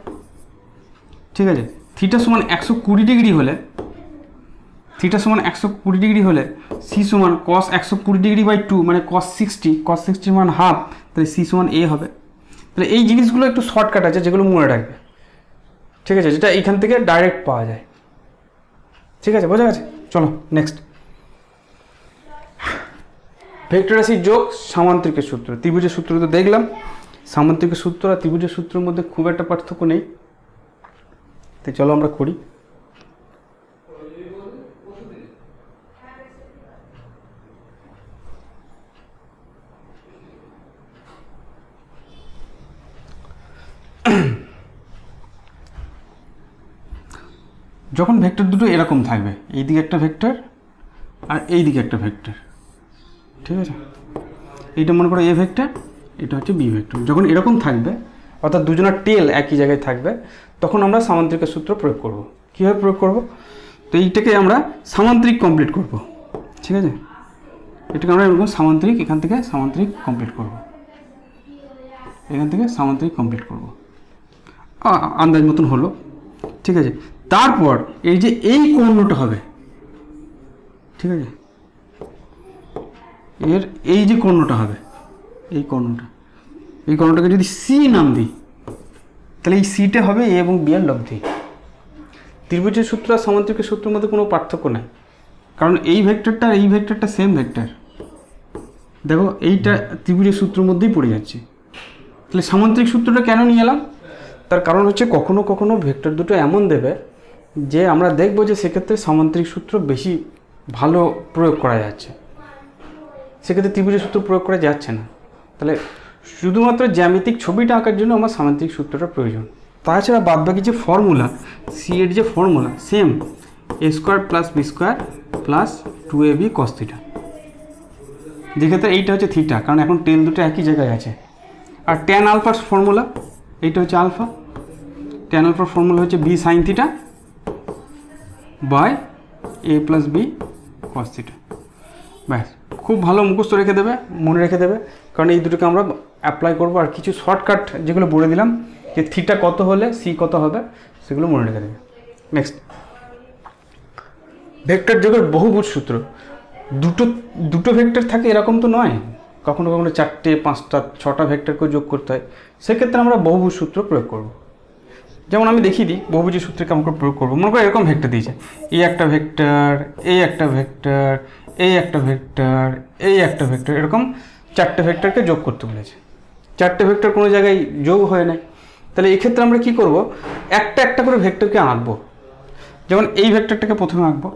ঠিক আছে, থিটা সমান 120 ডিগ্রি হলে, থিটা সমান 120 ডিগ্রি হলে সি সমান cos 120 ডিগ্রি/2 মানে cos 60 মান হাফ, তাহলে সি সমান a হবে। তাহলে এই জিনিসগুলো একটু শর্টকাট আছে যেগুলো মনে রাখবে, ঠিক আছে, যেটা এখান থেকে ডাইরেক্ট পাওয়া যায়। ঠিক আছে, বোঝা গেছে? চলো নেক্সট, ভেক্টর রাশির যোগ সামান্তরিকের সূত্র। ত্রিভুজের সূত্র তো দেখলাম, সামান্তরিকের সূত্র আর ত্রিভুজের সূত্রের মধ্যে খুব একটা পার্থক্য নেই। তো চলো আমরা করি। যখন ভেক্টর দুটো এরকম থাকবে, এইদিকে একটা ভেক্টর আর এইদিকে একটা ভেক্টর, ঠিক আছে, এইটা মনে করো এ ভেক্টর, এটা হচ্ছে বি ভেক্টর। যখন এরকম থাকবে অর্থাৎ দুজনের টেল একই জায়গায় থাকবে, তখন আমরা সামান্তরিকের সূত্র প্রয়োগ করব। কীভাবে প্রয়োগ করব? তো এইটাকে আমরা সামান্তরিক কমপ্লিট করব। ঠিক আছে, এটাকে আমরা এরকম সামান্তরিক, এখান থেকে সামান্তরিক কমপ্লিট করব, এখান থেকে সামান্তরিক কমপ্লিট করব, আন্দাজ মতন হলো। ঠিক আছে, তারপর এই যে এই কর্ণটা হবে, ঠিক আছে, এর এই যে কর্ণটা হবে, এই কর্ণটাকে যদি সি নাম দিই, তাহলে এই সিটা হবে এ এবং বি এর লব্ধি। ত্রিভুজের সূত্র আর সামান্তরিকের সূত্রের মধ্যে কোনো পার্থক্য নাই, কারণ এই ভেক্টরটা আর এই ভেক্টরটা সেম ভেক্টর। দেখো এইটা ত্রিভুজের সূত্রের মধ্যেই পড়ে যাচ্ছে। তাহলে সামান্তরিক সূত্রটা কেন নিয়ে এলাম? তার কারণ হচ্ছে কখনো কখনো ভেক্টর দুটো এমন দেবে যে আমরা দেখবো যে সেক্ষেত্রে সামান্তরিক সূত্র বেশি ভালো প্রয়োগ করা যাচ্ছে, সেক্ষেত্রে ত্রিভুজের সূত্র প্রয়োগ করা যাচ্ছে না। তাহলে শুধুমাত্র জ্যামিতিক ছবিটা আঁকার জন্য আমার সামান্তরিক সূত্রটা প্রয়োজন। তাছাড়া বাদবাকি যে ফর্মুলা, সি এর যে formula same, a² + b² + 2ab cos θ, যেক্ষেত্রে এইটা হচ্ছে থিটা, কারণ এখন টেল দুটো একই জায়গায় আছে। আর tan আলফার ফর্মুলা, এইটা হচ্ছে আলফা, tan আলফার ফর্মুলা হচ্ছে b sin θ by a + b cos θ। ব্যাস, খুব ভালো মুখস্থ রেখে দেবে, মনে রেখে দেবে, কারণ এই দুটোকে আমরা অ্যাপ্লাই করবো। আর কিছু শর্টকাট যেগুলো বলে দিলাম, যে থিটা কত হলে সি কত হবে, সেগুলো মনে রেখে দেবে। নেক্সট, ভেক্টর যোগের বহুভুজ সূত্র। দুটো ভেক্টর থাকে এরকম তো নয়, কখনো কখনো 4টে 5টা 6টা ভেক্টরকে যোগ করতে হয়, সেক্ষেত্রে আমরা বহুভুজ সূত্র প্রয়োগ করব। যেমন আমি দেখিয়ে দিই বহুভুজের সূত্রে কেমন করে প্রয়োগ করবো। মনে করো এরকম ভেক্টর দিয়েছে, এই একটা ভেক্টর, এই একটা ভেক্টর, এই একটা ভেক্টর, এই একটা ভেক্টর, এরকম 4টে ভেক্টরকে যোগ করতে বলেছে। 4টে ভেক্টর কোনো জায়গায় যোগ হয় না, তাহলে এক্ষেত্রে আমরা কি করব, একটা একটা করে ভেক্টরকে আঁকবো। যেমন এই ভেক্টরটাকে প্রথমে আঁকবো,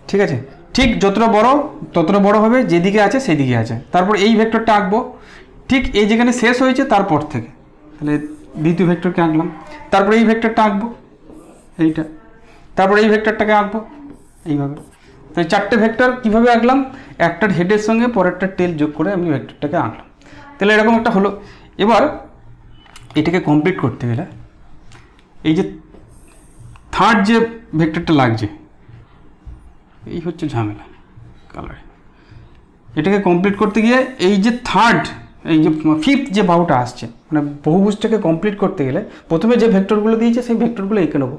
ঠিক আছে, ঠিক যতটা বড় ততটা বড় হবে, যেদিকে আছে সেদিকে আছে। তারপর এই ভেক্টরটা আঁকবো ঠিক এই যেখানে শেষ হয়েছে তারপর থেকে, তাহলে দ্বিতীয় ভেক্টরকে আঁকলাম। তারপরে এই ভেক্টরটা আঁকবো, এইটা, তারপরে এই ভেক্টরটাকে আঁকবো, এইভাবে। তাই 4টে ভেক্টর কীভাবে আঁকলাম, একটার হেডের সঙ্গে পরেরটার টেল যোগ করে আমি ভেক্টরটাকে আঁকলাম। তাহলে এরকম একটা হলো। এবার এটাকে কমপ্লিট করতে গেলে এই যে থার্ড যে ভেক্টরটা লাগছে, এই হচ্ছে ঝামেলা কালারে। এটাকে কমপ্লিট করতে গিয়ে এই যে থার্ড, এই যে ফিফথ যে বাহুটা আসছে, মানে বহুভুজটাকে কমপ্লিট করতে গেলে প্রথমে যে ভেক্টরগুলো দিয়েছে সেই ভেক্টরগুলো এঁকে নেবো।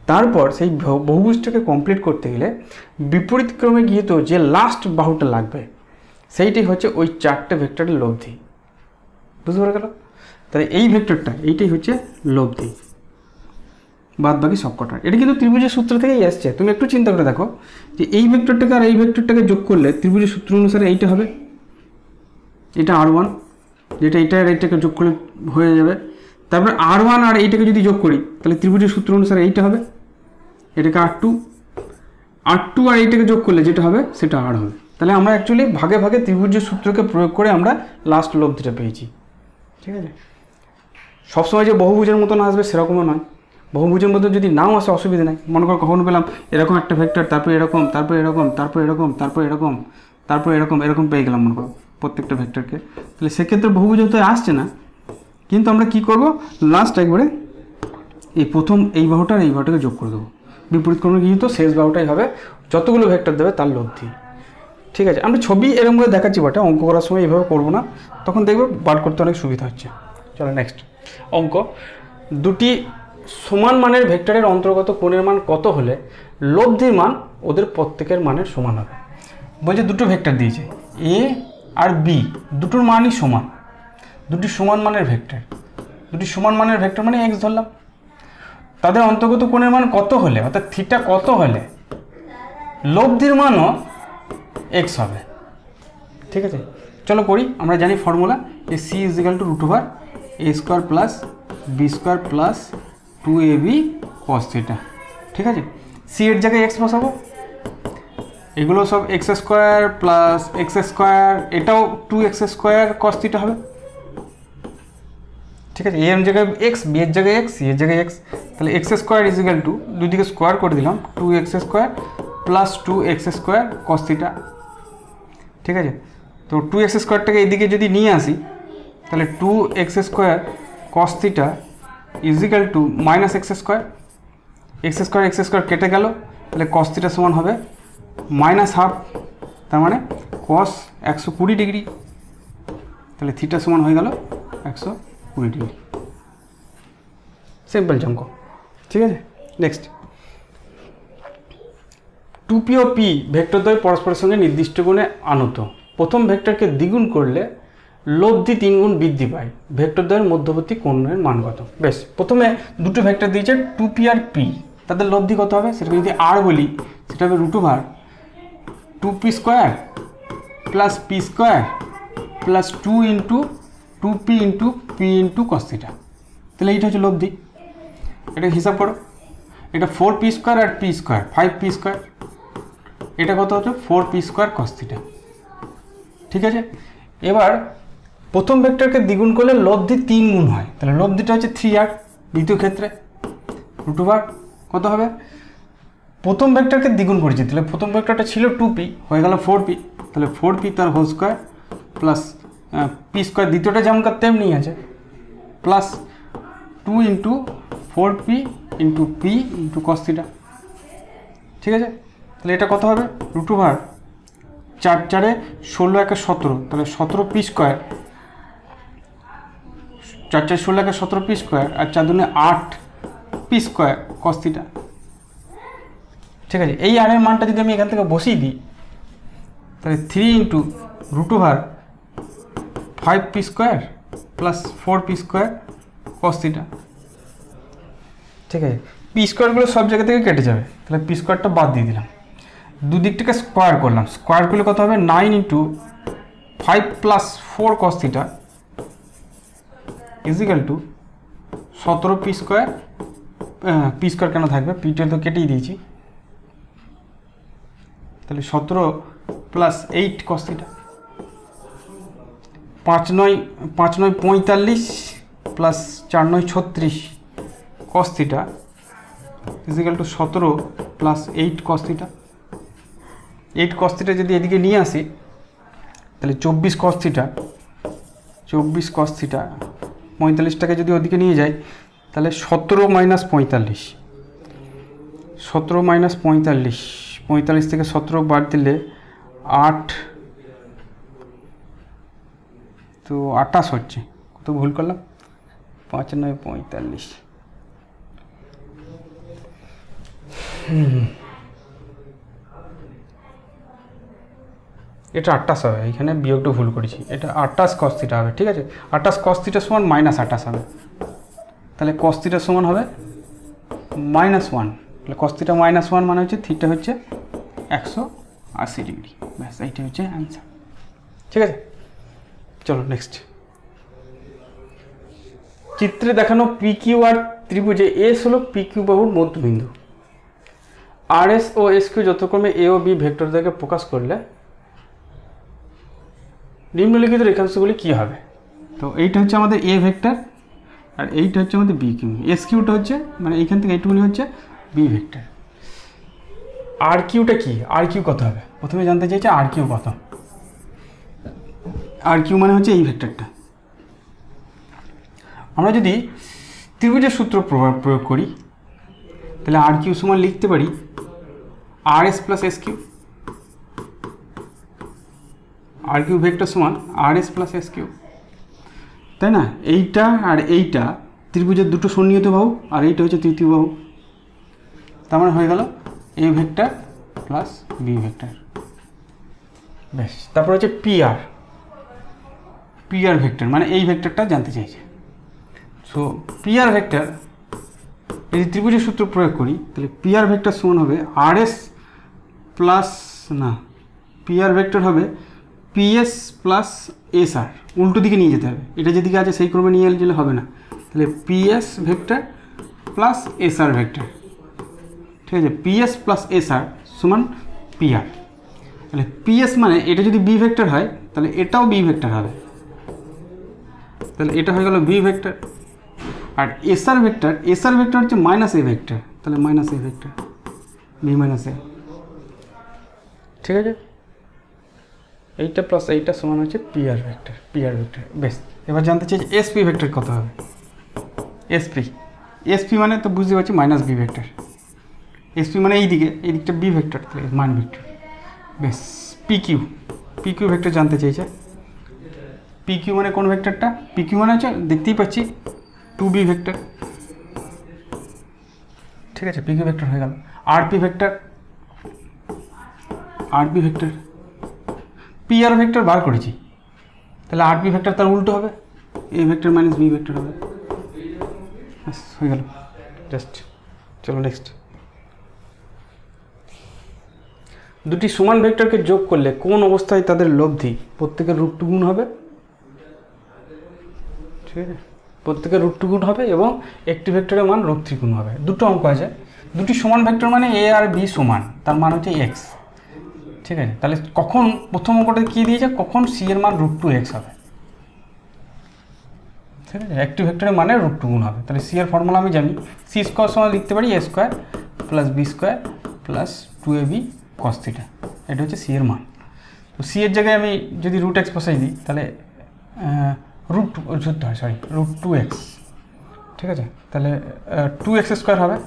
তারপর সেই বহুভুজটাকে কমপ্লিট করতে গেলে বিপরীত ক্রমে গিয়ে তো যে লাস্ট বাহুটা লাগবে, সেইটাই হচ্ছে ওই 4টে ভেক্টরের লব্ধি। বুঝতে পারা গেল? তাহলে এই ভেক্টরটা, এইটাই হচ্ছে লব্ধি, বাদ বাকি সব কটার। এটা কিন্তু ত্রিভুজের সূত্র থেকেই আসছে। তুমি একটু চিন্তা করে দেখো যে এই ভেক্টরটাকে আর এই ভেক্টরটাকে যোগ করলে ত্রিভুজের সূত্র অনুসারে এইটা হবে, এটা r1, যেটা এইটা আর এইটাকে যোগ করলে হয়ে যাবে। তারপরে r1 আর এইটাকে যদি যোগ করি তাহলে ত্রিভুজের সূত্র অনুসারে এইটা হবে, এটাকে r2 আর এইটাকে যোগ করলে যেটা হবে সেটা r হবে। তাহলে আমরা অ্যাকচুয়ালি ভাগে ভাগে ত্রিভুজের সূত্রকে প্রয়োগ করে আমরা লাস্ট লব্ধিটা পেয়েছি। ঠিক আছে, সবসময় যে বহুভুজের মতন আসবে সেরকমও নয়, বহুভুজের মধ্যে যদি নাও আসে অসুবিধা নেই। মনে করো কখনো পেলাম এরকম একটা ভেক্টর, তারপর এরকম, তারপর এরকম, তারপর এরকম, তারপর এরকম, তারপর এরকম, এরকম পেয়ে গেলাম মনে করো প্রত্যেকটা ভেক্টরকে, তাহলে সেক্ষেত্রে বহুভুজ তো আসছে না। কিন্তু আমরা কি করব, লাস্ট একবারে এই প্রথম এই বাহুটার এই বাহুটাকে যোগ করে দেবো, বিপরীত ক্রমে কিন্তু শেষ বাহুটাই হবে যতগুলো ভেক্টর দেবে তার লব্ধি। ঠিক আছে, আমরা ছবি এরকম করে দেখাচ্ছি বটে, অঙ্ক করার সময় এইভাবে করবো না, তখন দেখবে বার করতে অনেক সুবিধা হচ্ছে। চলো নেক্সট অঙ্ক, দুটি সমান মানের ভেক্টরের অন্তর্গত কোণের মান কত হলে লব্ধির মান ওদের প্রত্যেকের মানের সমান হবে। বলছে দুটো ভেক্টর দিয়েছে এ আর বি, দুটোর মানই সমান, দুটি সমান মানের ভেক্টর, দুটি সমান মানের ভেক্টর মানে এক্স ধরলাম, তাদের অন্তর্গত কোণের মান কত হলে অর্থাৎ থিটা কত হলে লব্ধির মানও এক্স হবে। ঠিক আছে, চলো করি। আমরা জানি ফর্মুলা যে C is equal to root over A square plus B square plus 2ab cos theta. ঠিক আছে, সি এর জায়গায় এক্স বসাবো, এগুলো সব X square plus x square, এটাও 2x স্কোয়ার cos থিটা হবে। ঠিক আছে, এ এর জায়গায় এক্স, বি এর জায়গায় এক্স, সি এর জায়গায় এক্স, তাহলে x square is equal two দুই দিকে স্কোয়ার করে দিলাম 2x square plus 2x square cos theta. ঠিক আছে, তো 2x স্কোয়ারটাকে এইদিকে যদি নিয়ে আসি তাহলে 2x square cos theta is equal two minus x square, x square কেটে গেল, তাহলে cos থিটা সমান হবে মাইনাস হাফ, তার মানে cos 120 ডিগ্রি, তাহলে থিটা সমান হয়ে গেল 120 ডিগ্রি। সিম্পল অঙ্ক। ঠিক আছে, নেক্সট 2p ও p ভেক্টরদ্বয় পরস্পরের সঙ্গে নির্দিষ্ট গুণে আনত, প্রথম ভেক্টরকে দ্বিগুণ করলে লব্ধি 3 গুণ বৃদ্ধি পায়, ভেক্টরদ্বয়ের মধ্যবর্তী কোণের মান কত? বেশ, প্রথমে দুটো ভেক্টর দিয়েছে 2p আর p, তাদের লব্ধি কত হবে সেটাকে যদি r বলি সেটা হবে root over 2p square plus p square plus 2 into 2p into p into cos theta. তাহলে এইটা হচ্ছে লব্ধি, এটা হিসাব করো, এটা 4p স্কোয়ার আর p স্কোয়ার 5p স্কোয়ার, এটা কত হচ্ছে 4p স্কোয়ার cos থিটা। ঠিক আছে, এবার প্রথম ভেক্টরকে দ্বিগুণ করলে লব্ধি 3 গুণ হয়, তাহলে লব্ধিটা হচ্ছে 3r। দ্বিতীয় ক্ষেত্রে রুট ওভার কত হবে, প্রথম ভেক্টরকে দ্বিগুণ করেছি, তাহলে প্রথম ভেক্টরটা ছিল 2p হয়ে গেল 4p, তাহলে 4p তার whole square plus p square, দ্বিতীয়টা যেমনকার তেমনি আছে, plus 2 into 4p into p into cos theta. ঠিক আছে, তাহলে এটা কত হবে রুট ওভার 4 4 16 1 17, তাহলে 17p স্কোয়ার, 4 4 16 1 17p স্কোয়ার আর 4 2 8p স্কোয়ার cos থিটা। ঠিক আছে, এই আর এর মানটা যদি আমি এখান থেকে বসিয়ে দিই তাহলে 3 into root over 5p square plus 4p square cos theta. ঠিক আছে, p স্কোয়ারগুলো সব জায়গা থেকে কেটে যাবে, তাহলে p স্কোয়ারটা বাদ দিয়ে দিলাম, দুদিকটাকে স্কোয়ার করলাম, স্কোয়ার করলে কত হবে 9 into 5 plus 4 cos theta is equal two 17p square, p square কেন থাকবে, পিটা তো কেটেই দিয়েছি, তাহলে 17 plus 8 cos theta, 5 9 45 plus 4 9 36 cos theta is equal two 17 plus 8 cos theta. 8 cos theta যদি এদিকে নিয়ে আসি তাহলে 24 cos থিটা, 45টাকে যদি ওদিকে নিয়ে যাই তাহলে 17 মাইনাস 45, 17 মাইনাস 45, 45 থেকে 17 বাদ দিলে 8, তো 28 হচ্ছে, কত ভুল করলাম, 5 9 45, এটা 28 হবে, এখানে বিয়োগটা ভুল করেছি, এটা 28 cos থিটা হবে। ঠিক আছে, 28 cos থিটা সমান মাইনাস 28 হবে, তাহলে cos থিটা সমান হবে -1, তাহলে cos থিটা -1 মানে হচ্ছে থিটা হচ্ছে 180 ডিগ্রি। ব্যাস, এইটা হচ্ছে অ্যান্সার। ঠিক আছে, চলো নেক্সট। চিত্রে দেখানো PQR ত্রিভুজে এস হলো PQ বাহুর মধ্যবিন্দু, RS ও SQ যথাক্রমে A ও B ভেক্টর দ্বারা প্রকাশ করলে নিম্নলিখিত রেখাংশগুলি কী হবে? তো এইটা হচ্ছে আমাদের এ ভেক্টর আর এইটা হচ্ছে আমাদের বি কিউ। এস কিউটা হচ্ছে মানে এইখান থেকে এইটুকুনি হচ্ছে বি ভেক্টর। আর কিউটা কি? আর কিউ কত হবে? প্রথমে জানতে চাইছে আর কিউ কত। আর কিউ মানে হচ্ছে এই ভেক্টরটা। আমরা যদি ত্রিভুজের সূত্র প্রয়োগ করি তাহলে আর কিউ সমান লিখতে পারি আর এস প্লাস এস কিউ। আর কিউ ভেক্টর সমান আর এস প্লাস এস কিউ, তাই না? এইটা আর এইটা ত্রিভুজের দুটো সন্নিহিত বাহু আর এইটা হচ্ছে তৃতীয় বাহু। তার মানে হয়ে গেল A vector plus B vector. বেশ, তারপর হচ্ছে পিআর। পিআর ভেক্টর মানে এই ভেক্টরটা জানতে চাইছে। সো পিআর ভেক্টর যদি ত্রিভুজের সূত্র প্রয়োগ করি তাহলে পিআর ভেক্টর সমান হবে আর এস প্লাস না পিআর ভেক্টর হবে পিএস প্লাস এস আর। উল্টো দিকে নিয়ে যেতে হবে, এটা যেদিকে আছে সেই ক্রমে নিয়ে গেলে হবে না। তাহলে পিএস ভেক্টর প্লাস এস আর ভেক্টর, ঠিক আছে? পিএস প্লাস এস আর সমান পিআর। তাহলে পিএস মানে এটা যদি বি ভেক্টর হয় তাহলে এটাও বি ভেক্টর হবে, তাহলে এটা হয়ে গেল বি ভেক্টর। আর এসআর ভেক্টর হচ্ছে মাইনাস এ ভেক্টর, তাহলে minus a vector b minus a, ঠিক আছে? এইটা প্লাস এইটা সমান হচ্ছে পিআর ভেক্টর। বেশ, এবার জানতে চাই এসপি ভেক্টর কত হবে। এসপি মানে তো বুঝতে পারছি মাইনাস বি ভেক্টর। এসপি মানে এই দিকটা বি ভেক্টর, তাহলে মান ভেক্টর। বেশ, পিকিউ ভেক্টর জানতে চাইছে। পিকিউ মানে কোন ভেক্টরটা? পিকিউ মানে হচ্ছে দেখতেই পাচ্ছি 2b ভেক্টর, ঠিক আছে? পিকিউ ভেক্টর হয়ে গেল। আরপি ভেক্টর পিআর ভেক্টর বার করেছি, তাহলে আরপি ভেক্টর তার উল্টো হবে, A vector minus B vector হবে। ব্যাস হয়ে গেল। জাস্ট চলো নেক্সট। দুটি সমান ভেক্টরকে যোগ করলে কোন অবস্থায় তাদের লব্ধি প্রত্যেকের √2 গুণ হবে? ঠিক আছে, প্রত্যেকের √2 গুণ হবে এবং একটি ভেক্টরের মান √3 গুণ হবে। দুটো অঙ্ক আছে, দুটি সমান ভেক্টর মানে এ আর বি সমান, তার মান হচ্ছে এক্স, ঠিক আছে? তাহলে কখন প্রথম অঙ্কটা কী দিয়েছে, কখন সি এর মান √2x হবে, ঠিক আছে? একটি ভেক্টরের মানে √2 গুণ হবে। তাহলে সি এর ফর্মুলা আমি জানি, সি স্কোয়ার সমান লিখতে পারি a square plus B square plus 2ab cos θ। এটা হচ্ছে সি এর মান। তো সি এর জায়গায় আমি যদি √x বসাই দিই তাহলে √2x, ঠিক আছে? তাহলে 2x স্কোয়ার হবে,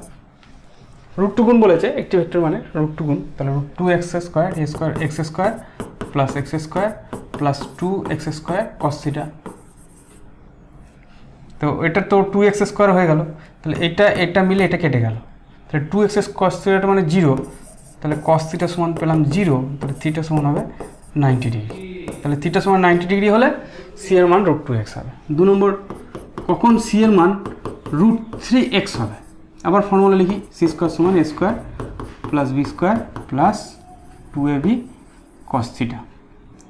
√2 গুণ বলেছে একটি ভেক্টর মানে √2 গুণ, তাহলে √2x square a square x square plus x square plus 2x square cos θ। তো এটা তো 2x স্কোয়ার হয়ে গেল, তাহলে এটা মিলে এটা কেটে গেল, তাহলে 2x cos θ মানে 0, তাহলে cos θ সমান পেলাম 0, তাহলে θ সমান হবে 90 ডিগ্রি। তাহলে θ সমান 90 ডিগ্রি হলে সি এর মান √2x হবে। 2 নম্বর, কখন সি এর মান √3x হবে? আবার ফর্মুলা লিখি, সি স্কোয়ার সমান a square plus B square plus 2ab cos θ।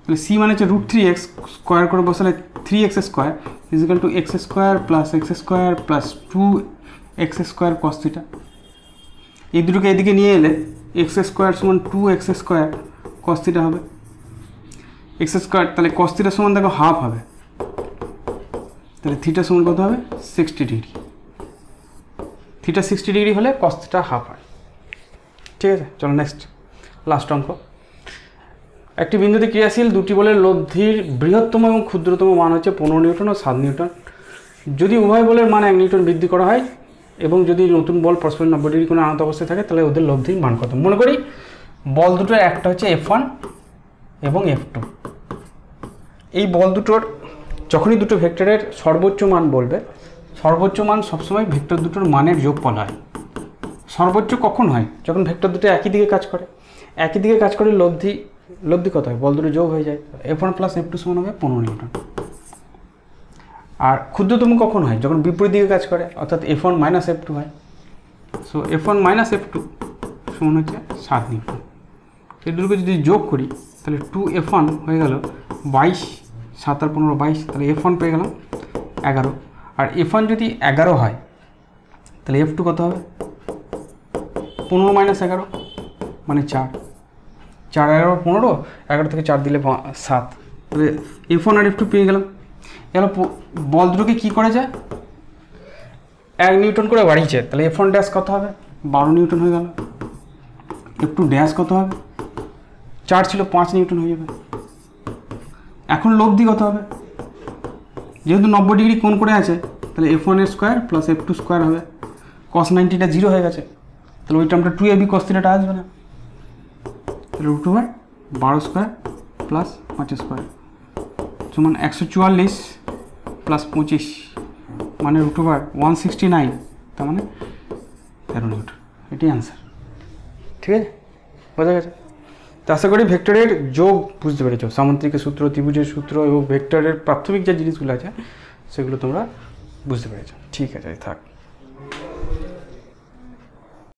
তাহলে সি মানে হচ্ছে √3x, স্কোয়ার করে বসালে 3x square is equal two x square plus x square plus 2x square cos θ। এই দুটোকে এদিকে নিয়ে এলে এক্স স্কোয়ার সমান 2x স্কোয়ার cos θ হবে, এক্স স্কোয়ার, তাহলে cos θ সমান দেখো হাফ হবে, তাহলে থিটা সমান কত হবে 60 ডিগ্রি। থিটা 60 ডিগ্রি হলে cos θ হাফ হয়, ঠিক আছে? চলো নেক্সট, লাস্ট অঙ্ক। একটি বিন্দুতে ক্রিয়াশীল দুটি বলের লব্ধির বৃহত্তম এবং ক্ষুদ্রতম মান হচ্ছে 15 নিউটন ও 7 নিউটন। যদি উভয় বলের মান 1 নিউটন বৃদ্ধি করা হয় এবং যদি নতুন বল পরস্পর 90 ডিগ্রি কোণে আনত অবস্থায় থাকে তাহলে ওদের লব্ধির মান কত? মনে করি বল দুটোর একটা হচ্ছে F1 এবং F2। এই বল দুটোর যখনই দুটো ভেক্টরের সর্বোচ্চ মান বলবে, সর্বোচ্চ মান সবসময় ভেক্টর দুটোর মানের যোগফল হয়। সর্বোচ্চ কখন হয়? যখন ভেক্টর দুটো একই দিকে কাজ করে। একই দিকে কাজ করে লব্ধি কত হয়? বল দুটো যোগ হয়ে যায়, F1 প্লাস F2 সমান হবে 15 নিউটন। আর ক্ষুদ্রতম কখন হয়? যখন বিপরীত দিকে কাজ করে, অর্থাৎ F1 মাইনাস F2 হয়। সো F1 মাইনাস F2 সমান হচ্ছে 7 নিউটন। এই দুটোকে যদি যোগ করি তাহলে 2F1 হয়ে গেল 22, 7 আর 15 22, তাহলে F1 পেয়ে গেলাম 11। আর F1 যদি 11 হয় তাহলে F2 কত হবে? 15 মাইনাস 11 মানে 4, 4 11 15, 11 থেকে 4 দিলে 7, তাহলে F1 আর F2 পেয়ে গেলাম। এবার বল দুটোকে কী করে যায়, 1 নিউটন করে বাড়িয়েছে, তাহলে F1 ড্যাশ কত হবে, 12 নিউটন হয়ে গেল। F2 ড্যাশ কত হবে, 4 ছিল 5 নিউটন হয়ে যাবে। এখন লব্ধি কত হবে, যেহেতু 90 ডিগ্রি কোণ করে আছে, তাহলে F1 এর স্কোয়ার প্লাস F2 স্কোয়ার হবে। cos 90টা 0 হয়ে গেছে, তাহলে ওই টার্মটা 2ab cos θ আসবে না। তাহলে √12 স্কোয়ার প্লাস 5 স্কোয়ার সমান 144 প্লাস 25 মানে √169, তার মানে 13 নিউটন। এটাই অ্যান্সার। ঠিক আছে, বোঝা গেছে? তো আশা করি ভেক্টরের যোগ বুঝতে পেরেছো, সামান্তরিকের সূত্র, ত্রিভুজের সূত্র এবং ভেক্টরের প্রাথমিক যে জিনিসগুলো আছে সেগুলো তোমরা বুঝতে পেরেছো। ঠিক আছে, থাক।